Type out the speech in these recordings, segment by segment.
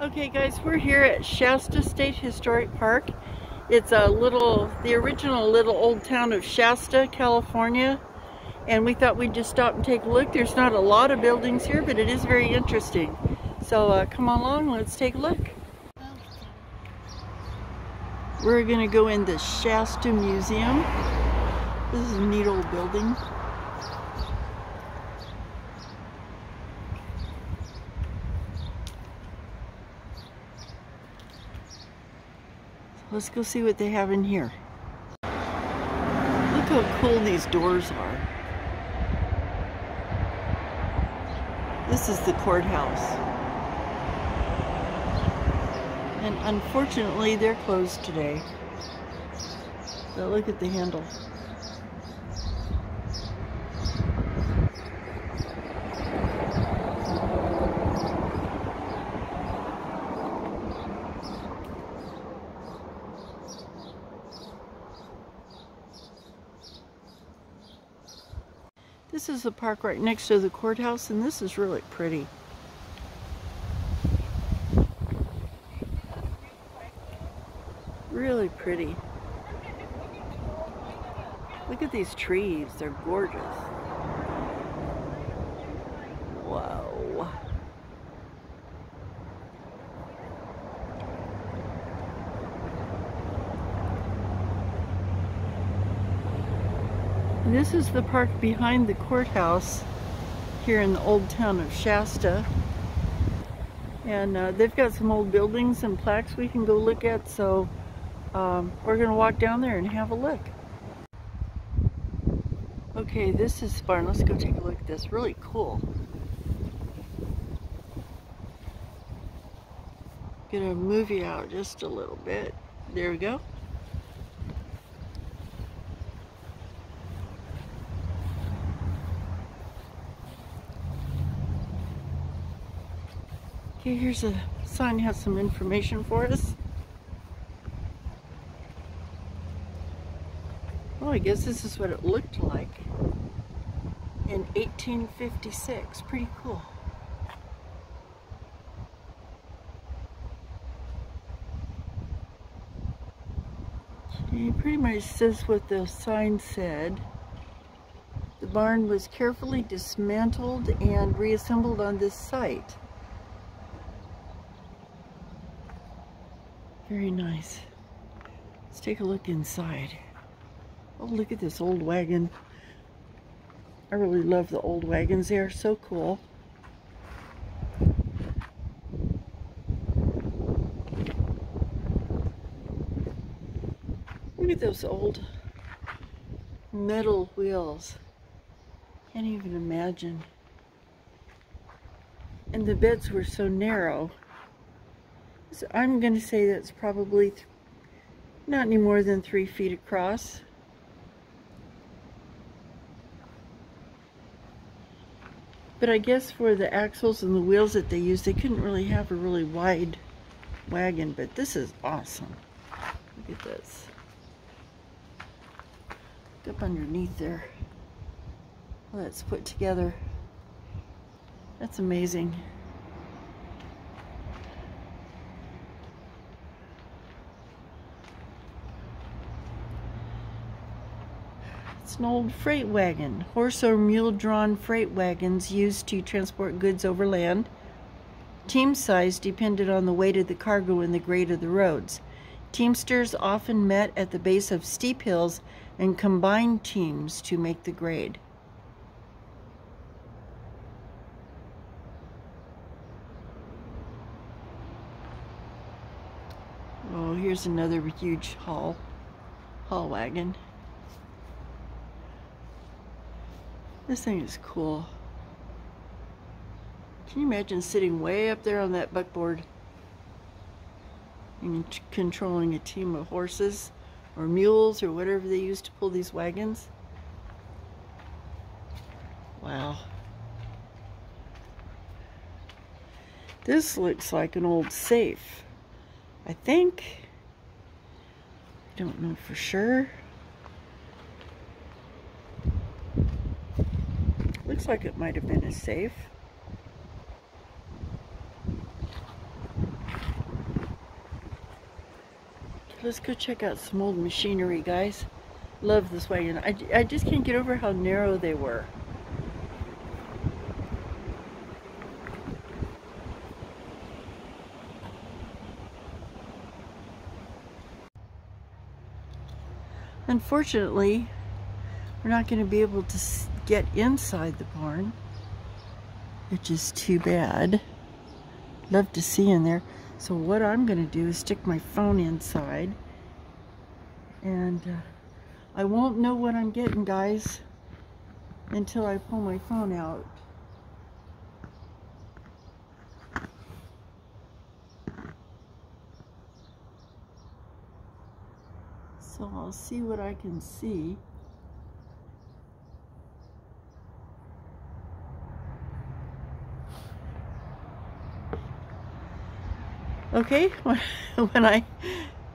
Okay guys, we're here at Shasta State Historic Park. It's the original little old town of Shasta, California. And we thought we'd just stop and take a look. There's not a lot of buildings here, but it is very interesting. So come on along, let's take a look. We're gonna go in the Shasta Museum. This is a neat old building. Let's go see what they have in here. Look how cool these doors are. This is the courthouse. And unfortunately, they're closed today. But look at the handle. This is the park right next to the courthouse, and this is really pretty. Really pretty. Look at these trees, they're gorgeous. Wow. This is the park behind the courthouse here in the old town of Shasta. And they've got some old buildings and plaques we can go look at, so we're going to walk down there and have a look. Okay, this is fun. Let's go take a look at this. Really cool. Gonna move you out just a little bit. There we go. Okay, here's a sign that has some information for us. Well, I guess this is what it looked like in 1856. Pretty cool. Okay, pretty much says what the sign said. The barn was carefully dismantled and reassembled on this site. Very nice. Let's take a look inside. Oh, look at this old wagon. I really love the old wagons. They are so cool. Look at those old metal wheels. Can't even imagine. And the beds were so narrow. So I'm going to say that's probably not any more than 3 feet across. But I guess for the axles and the wheels that they used, they couldn't really have a really wide wagon. But this is awesome. Look at this. Look up underneath there. Well, that's put together. That's amazing. It's an old freight wagon. Horse or mule-drawn freight wagons used to transport goods over land. Team size depended on the weight of the cargo and the grade of the roads. Teamsters often met at the base of steep hills and combined teams to make the grade. Oh, here's another huge haul wagon. This thing is cool. Can you imagine sitting way up there on that buckboard and controlling a team of horses or mules or whatever they use to pull these wagons? Wow. This looks like an old safe. I think. I don't know for sure. Looks like it might have been a safe. Let's go check out some old machinery, guys. Love this wagon. I just can't get over how narrow they were. Unfortunately, we're not going to be able to get inside the barn, which is too bad. Love to see in there. So what I'm going to do is stick my phone inside, and I won't know what I'm getting, guys, until I pull my phone out. So I'll see what I can see. Okay, when I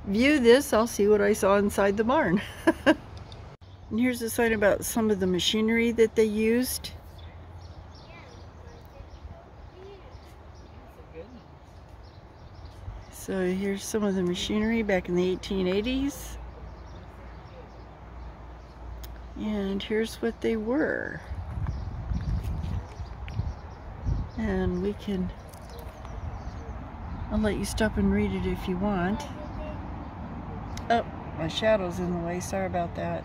view this, I'll see what I saw inside the barn. And here's a sign about some of the machinery that they used. So here's some of the machinery back in the 1880s. And here's what they were. And we can... I'll let you stop and read it if you want. Oh, my shadow's in the way. Sorry about that.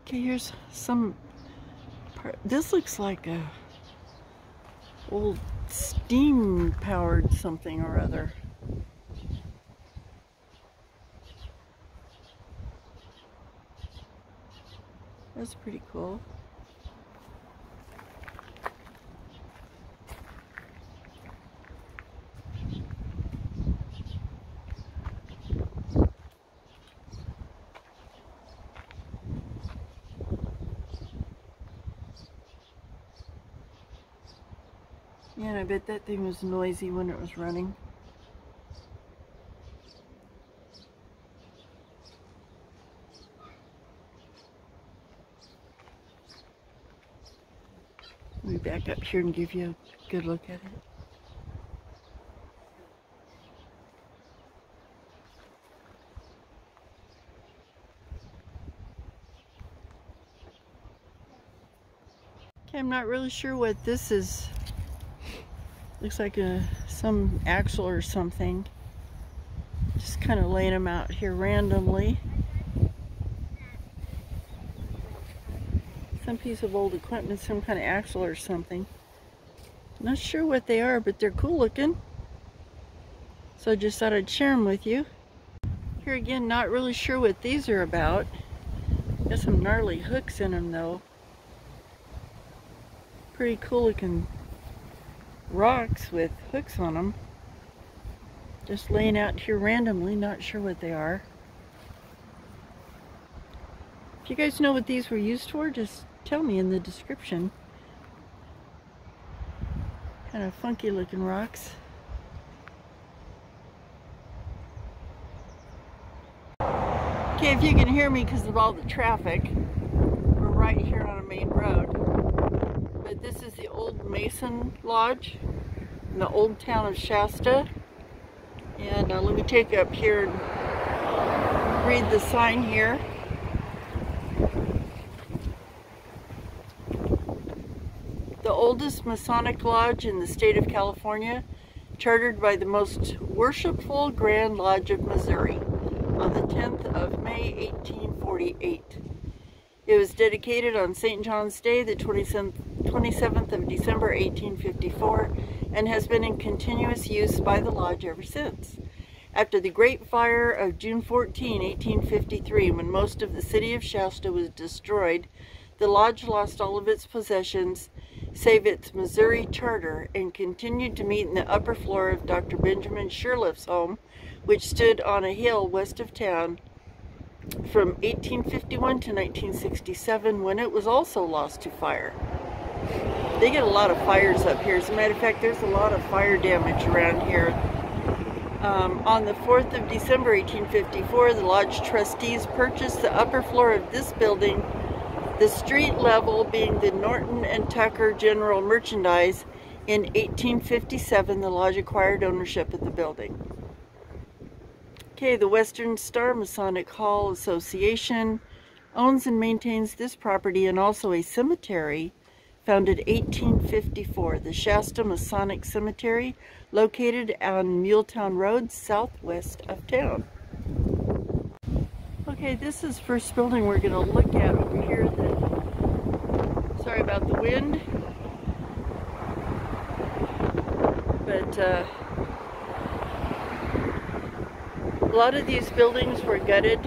Okay, here's some part. This looks like a old steam-powered something or other. That's pretty cool. Yeah, and I bet that thing was noisy when it was running. Let me back up here and give you a good look at it. Okay, I'm not really sure what this is. Looks like some axle or something. Just kind of laying them out here randomly. Some piece of old equipment, some kind of axle or something. Not sure what they are, but they're cool looking. So I just thought I'd share them with you. Here again, not really sure what these are about. Got some gnarly hooks in them though. Pretty cool looking rocks with hooks on them. Just laying out here randomly, not sure what they are. If you guys know what these were used for, just tell me in the description. Kind of funky looking rocks. Okay, if you can hear me because of all the traffic, we're right here on a main road. But this is the old Masonic Lodge in the old town of Shasta. And let me take you up here and read the sign here. The oldest Masonic Lodge in the state of California, chartered by the Most Worshipful Grand Lodge of Missouri on the 10th of May, 1848. It was dedicated on St. John's Day, the 27th of December, 1854, and has been in continuous use by the lodge ever since. After the Great Fire of June 14, 1853, when most of the city of Shasta was destroyed, the lodge lost all of its possessions, save its Missouri charter, and continued to meet in the upper floor of Dr. Benjamin Sherliff's home, which stood on a hill west of town from 1851 to 1967, when it was also lost to fire. They get a lot of fires up here. As a matter of fact, there's a lot of fire damage around here. On the 4th of December 1854, the lodge trustees purchased the upper floor of this building The street level being the Norton and Tucker General Merchandise. In 1857, the lodge acquired ownership of the building. Okay, the Western Star Masonic Hall Association owns and maintains this property and also a cemetery founded 1854, the Shasta Masonic Cemetery, located on Muletown Road, southwest of town. Okay, this is the first building we're going to look at over here. Sorry about the wind, but a lot of these buildings were gutted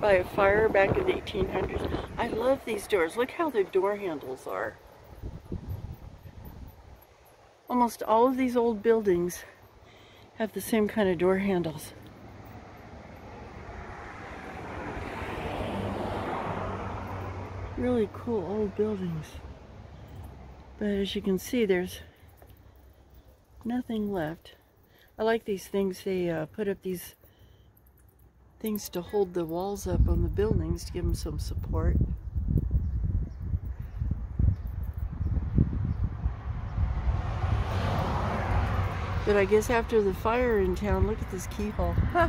by a fire back in the 1800s. I love these doors. Look how their door handles are. Almost all of these old buildings have the same kind of door handles. Really cool old buildings. But as you can see, there's nothing left. I like these things. They put up these things to hold the walls up on the buildings to give them some support. But I guess after the fire in town, look at this keyhole. Huh.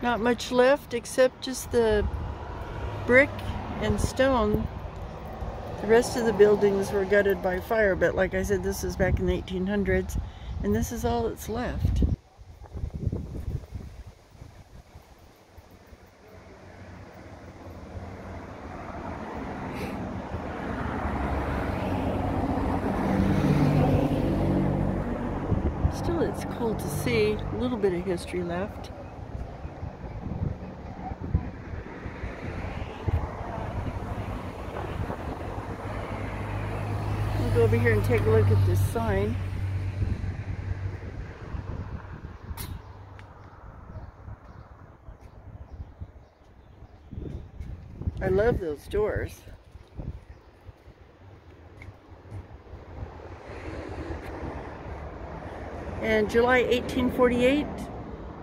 Not much left except just the brick and stone. The rest of the buildings were gutted by fire, but like I said, this is back in the 1800s, and this is all that's left. Still, it's cool to see a little bit of history left. We'll go over here and take a look at this sign. I love those doors. In July 1848,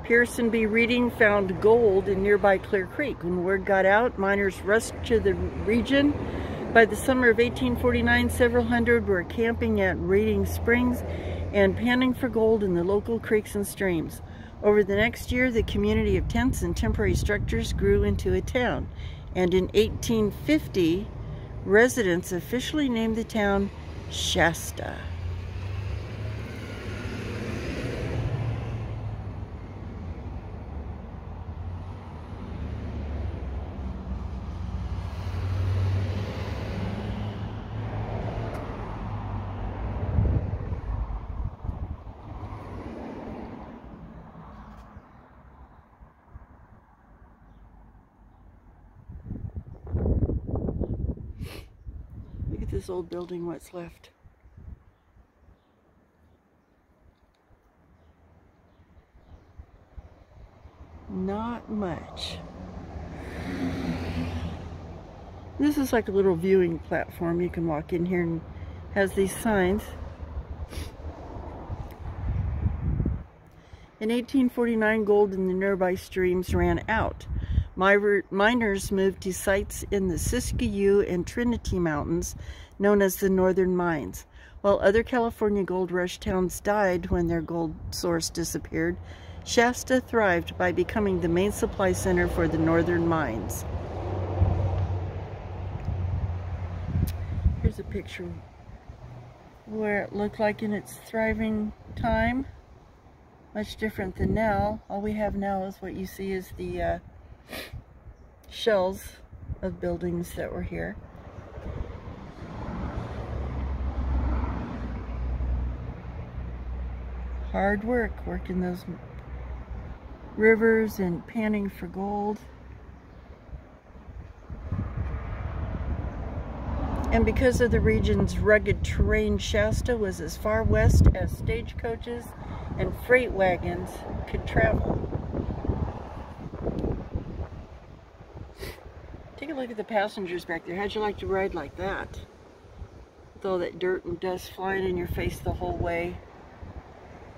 Pearson B. Reading found gold in nearby Clear Creek. When word got out, miners rushed to the region. By the summer of 1849, several hundred were camping at Reading Springs and panning for gold in the local creeks and streams. Over the next year, the community of tents and temporary structures grew into a town. And in 1850, residents officially named the town Shasta. This old building, what's left. Not much. This is like a little viewing platform. You can walk in here and has these signs. In 1849, gold in the nearby streams ran out. Miners moved to sites in the Siskiyou and Trinity Mountains, known as the Northern Mines. While other California gold rush towns died when their gold source disappeared, Shasta thrived by becoming the main supply center for the Northern Mines. Here's a picture where it looked like in its thriving time. Much different than now. All we have now is what you see is the shells of buildings that were here. Hard work working those rivers and panning for gold. And because of the region's rugged terrain, Shasta was as far west as stagecoaches and freight wagons could travel. Take a look at the passengers back there. How'd you like to ride like that? With all that dirt and dust flying in your face the whole way.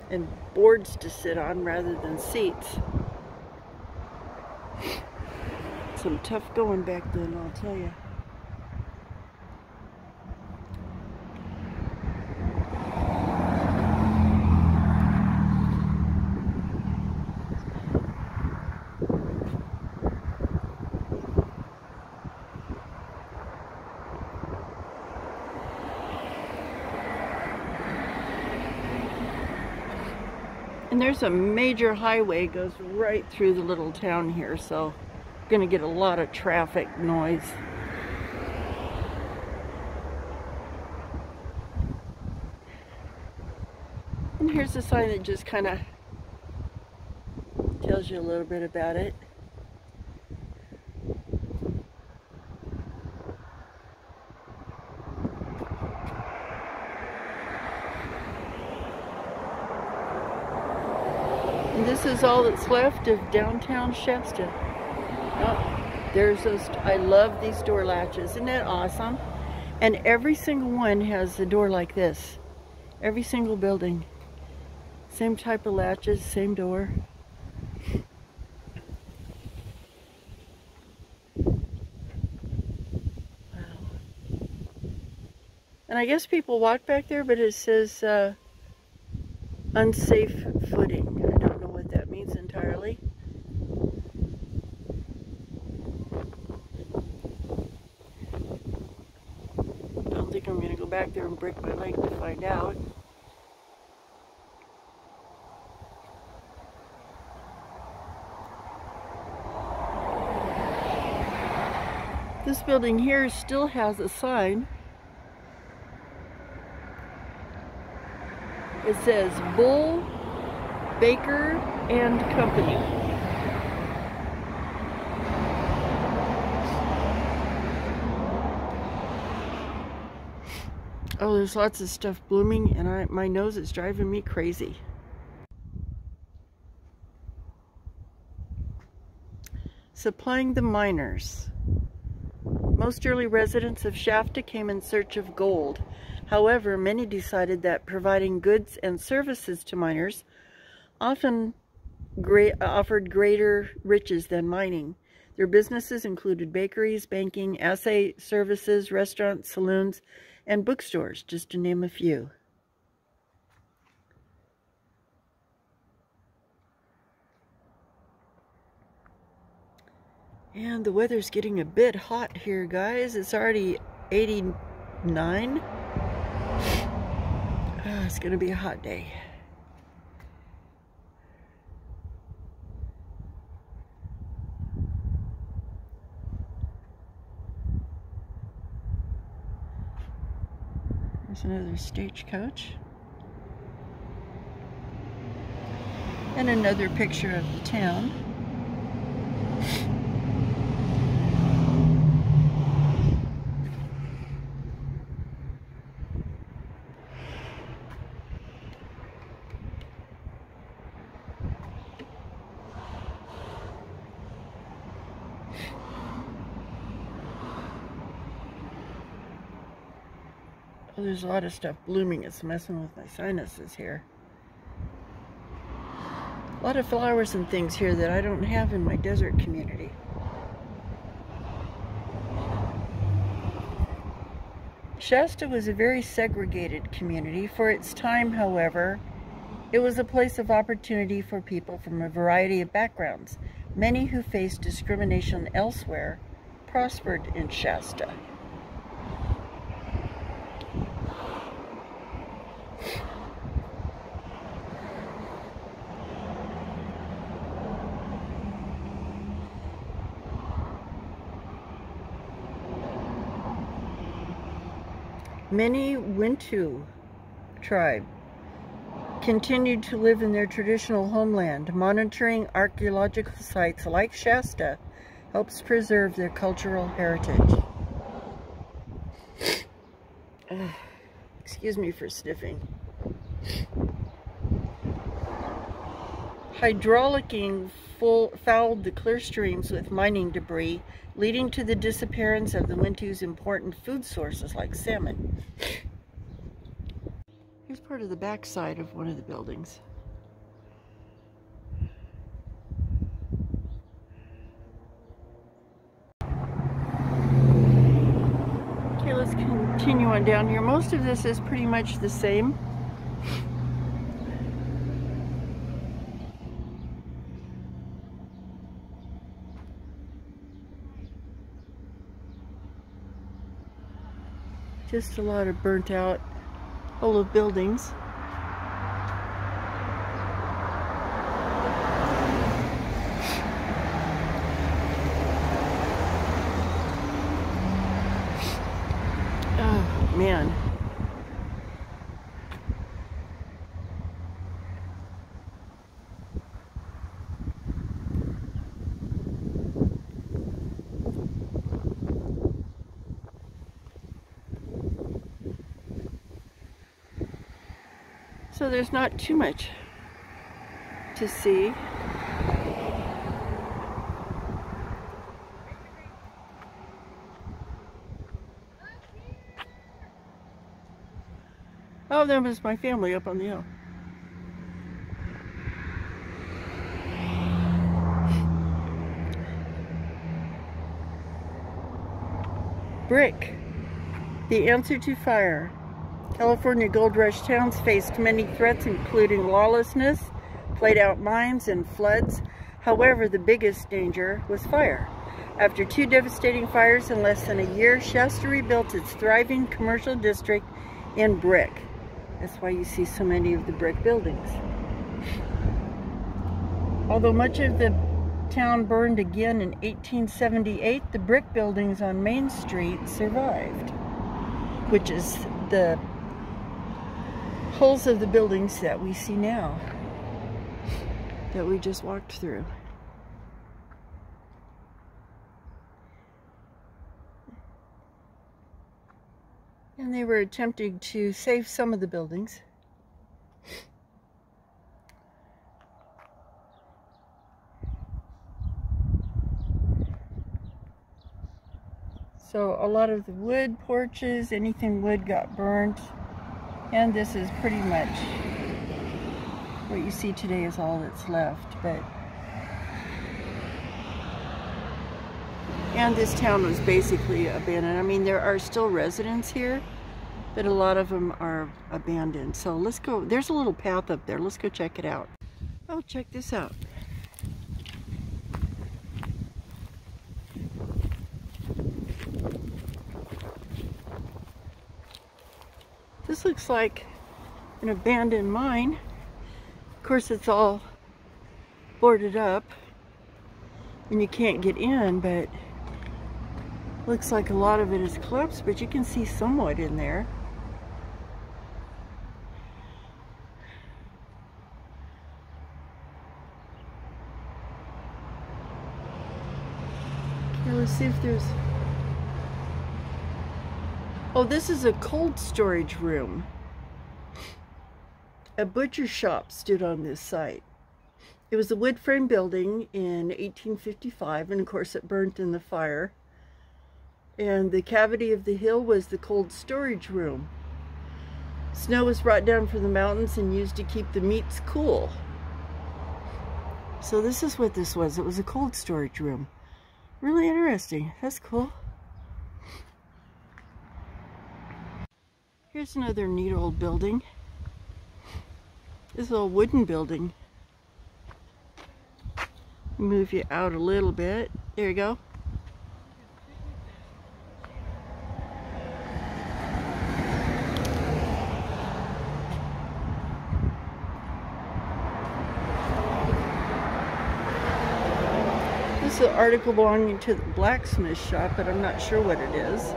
And boards to sit on rather than seats. It's some tough going back then, I'll tell you. And there's a major highway goes right through the little town here, so we're gonna get a lot of traffic noise. And here's a sign that just kind of tells you a little bit about it. And this is all that's left of downtown Shasta. Oh, there's those. I love these door latches. Isn't that awesome? And every single one has a door like this. Every single building. Same type of latches, same door. Wow. And I guess people walk back there, but it says unsafe footing. I don't know what that means entirely. Don't think I'm going to go back there and break my leg to find out. This building here still has a sign. It says Bull, Baker and Company. Oh, there's lots of stuff blooming, and my nose is driving me crazy. Supplying the miners. Most early residents of Shasta came in search of gold. However, many decided that providing goods and services to miners often offered greater riches than mining. Their businesses included bakeries, banking, assay services, restaurants, saloons, and bookstores, just to name a few. And the weather's getting a bit hot here, guys. It's already 89. It's gonna be a hot day. There's another stagecoach. And another picture of the town. Oh, there's a lot of stuff blooming. It's messing with my sinuses here. A lot of flowers and things here that I don't have in my desert community. Shasta was a very segregated community. For its time, however, it was a place of opportunity for people from a variety of backgrounds. Many who faced discrimination elsewhere prospered in Shasta. Many Wintu tribe continued to live in their traditional homeland. Monitoring archaeological sites like Shasta helps preserve their cultural heritage. Excuse me for sniffing. Hydraulicking fouled the clear streams with mining debris, leading to the disappearance of the Wintu's important food sources like salmon. Here's part of the back side of one of the buildings. continue on down here. Most of this is pretty much the same. Just a lot of burnt out old buildings. Oh man. So there's not too much to see. Oh, that was my family up on the hill. Brick, the answer to fire. California gold rush towns faced many threats, including lawlessness, played-out mines, and floods. However, the biggest danger was fire. After 2 devastating fires in less than a year, Shasta rebuilt its thriving commercial district in brick. That's why you see so many of the brick buildings. Although much of the town burned again in 1878, the brick buildings on Main Street survived, which is the holes of the buildings that we see now, that we just walked through. And they were attempting to save some of the buildings. So a lot of the wood porches, anything wood got burned. And this is pretty much what you see today is all that's left. And this town was basically abandoned. I mean, there are still residents here, but a lot of them are abandoned. So let's go. There's a little path up there. Let's go check it out. Oh, check this out. This looks like an abandoned mine. Of course, it's all boarded up and you can't get in, but looks like a lot of it is collapsed, but you can see somewhat in there. Okay, let's see if there's... Oh, this is a cold storage room. A butcher shop stood on this site. It was a wood frame building in 1855, and of course it burnt in the fire. And the cavity of the hill was the cold storage room. Snow was brought down from the mountains and used to keep the meats cool. So this is what this was. It was a cold storage room. Really interesting. That's cool. Here's another neat old building. This is a wooden building. Move you out a little bit. There you go. This is an article belonging to the Blacksmith Shop, but I'm not sure what it is.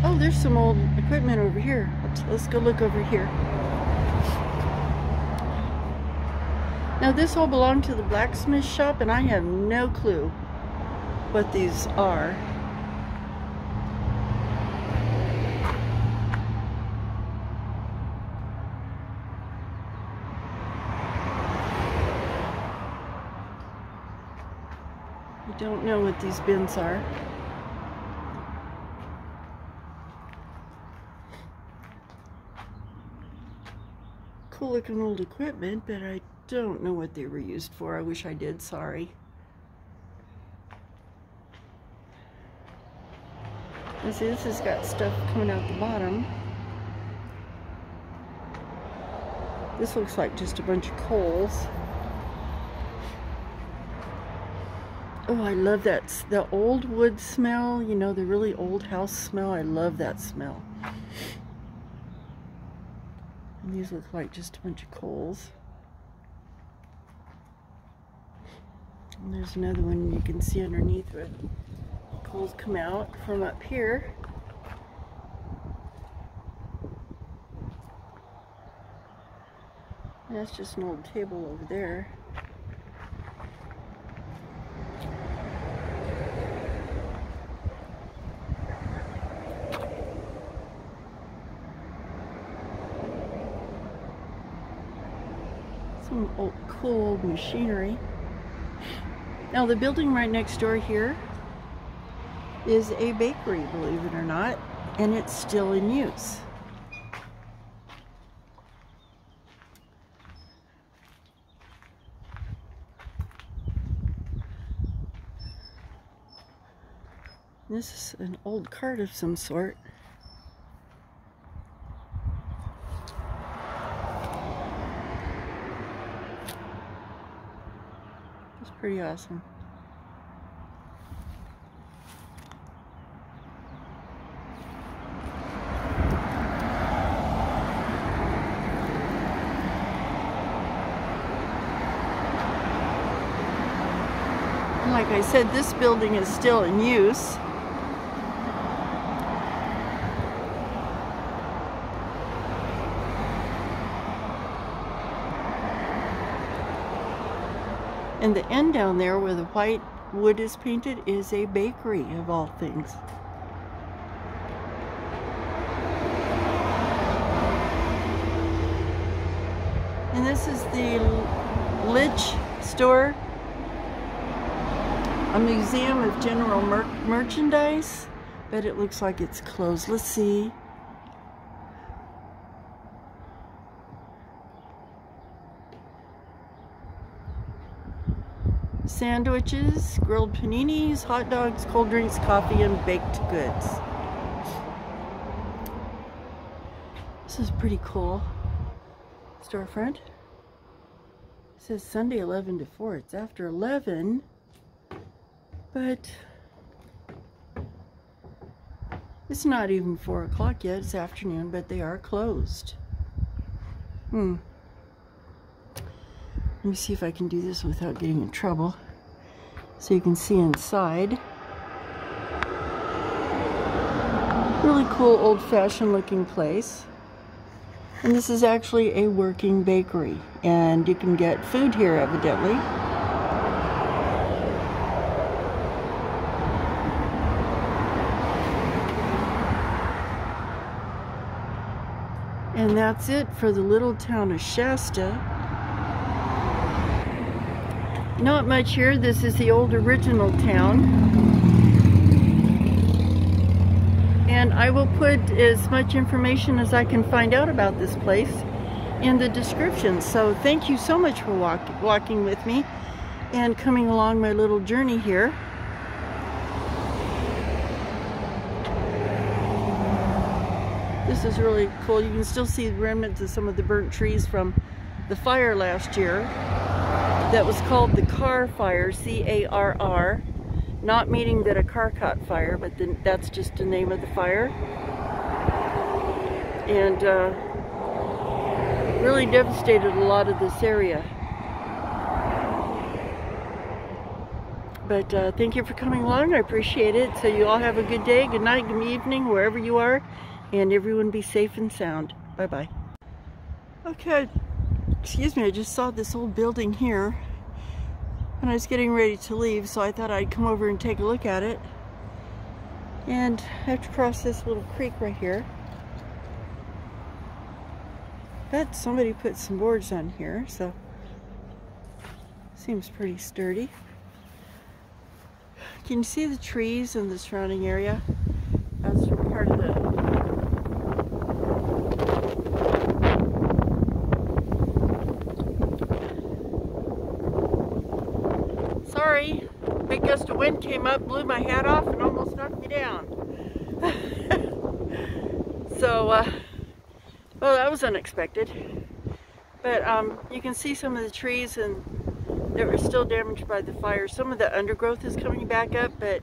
Oh, there's some old equipment over here. Let's go look over here. Now this all belonged to the Blacksmith Shop, and I have no clue what these are. I don't know what these bins are. Cool looking old equipment, but I don't know what they were used for. I wish I did, sorry. You see, this has got stuff coming out the bottom. This looks like just a bunch of coals. Oh, I love that, the old wood smell, you know, the really old house smell. I love that smell. And these look like just a bunch of coals. And there's another one you can see underneath where coals come out from up here. And that's just an old table over there. Some old, cool old machinery. Now the building right next door here is a bakery, believe it or not, and it's still in use. This is an old cart of some sort. It's pretty awesome. And like I said, this building is still in use. And the end down there where the white wood is painted is a bakery, of all things. And this is the Lich Store, a museum of general merchandise, but it looks like it's closed. Let's see. Sandwiches, grilled paninis, hot dogs, cold drinks, coffee, and baked goods. This is pretty cool. Storefront. It says Sunday 11 to 4. It's after 11, but it's not even 4 o'clock yet. It's afternoon, but they are closed. Let me see if I can do this without getting in trouble. So you can see inside. Really cool old-fashioned looking place. And this is actually a working bakery. And you can get food here evidently. And that's it for the little town of Shasta. Not much here. This is the old original town. And I will put as much information as I can find out about this place in the description. So thank you so much for walking with me and coming along my little journey here. This is really cool. You can still see the remnants of some of the burnt trees from the fire last year. That was called the Carr fire, C-A-R-R, not meaning that a car caught fire, but that's just the name of the fire. And really devastated a lot of this area. But thank you for coming along. I appreciate it. So you all have a good day, good night, good evening, wherever you are, and everyone be safe and sound. Bye-bye. Okay. Excuse me, I just saw this old building here and I was getting ready to leave, so I thought I'd come over and take a look at it. And I have to cross this little creek right here. But somebody put some boards on here, so seems pretty sturdy. Can you see the trees in the surrounding area? That's part of the Sorry, big gust of wind came up, blew my hat off, and almost knocked me down. So, well, that was unexpected. But you can see some of the trees and that were still damaged by the fire. Some of the undergrowth is coming back up, but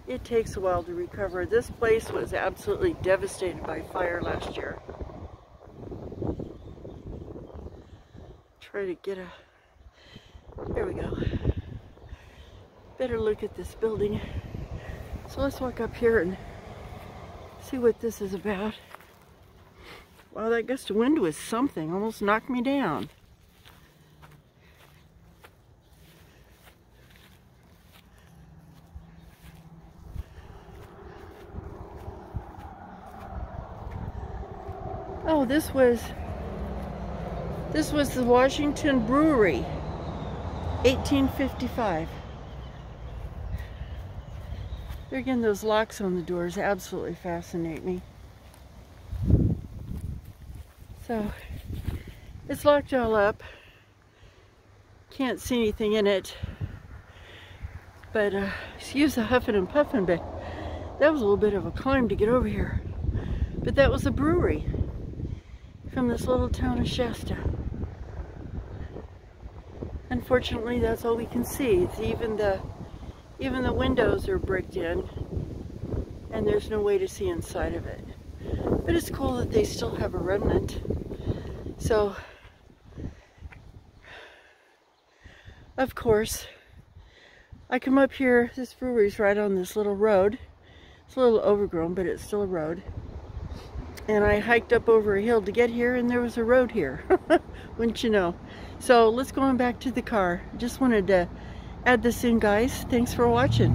it takes a while to recover. This place was absolutely devastated by fire last year. Try to get a... There we go. Better look at this building. So let's walk up here and see what this is about. Wow, that gust of wind was something. Almost knocked me down. Oh, this was the Washington Brewery, 1855. Again, those locks on the doors absolutely fascinate me. So, it's locked all up. Can't see anything in it. But, excuse the huffing and puffing, but that was a little bit of a climb to get over here. But that was a brewery from this little town of Shasta. Unfortunately, that's all we can see. It's even the windows are bricked in, and there's no way to see inside of it. But it's cool that they still have a remnant. So, of course, I come up here. This brewery's right on this little road. It's a little overgrown, but it's still a road. And I hiked up over a hill to get here, and there was a road here. Wouldn't you know? So let's go on back to the car. Just wanted to add this in, guys. Thanks for watching.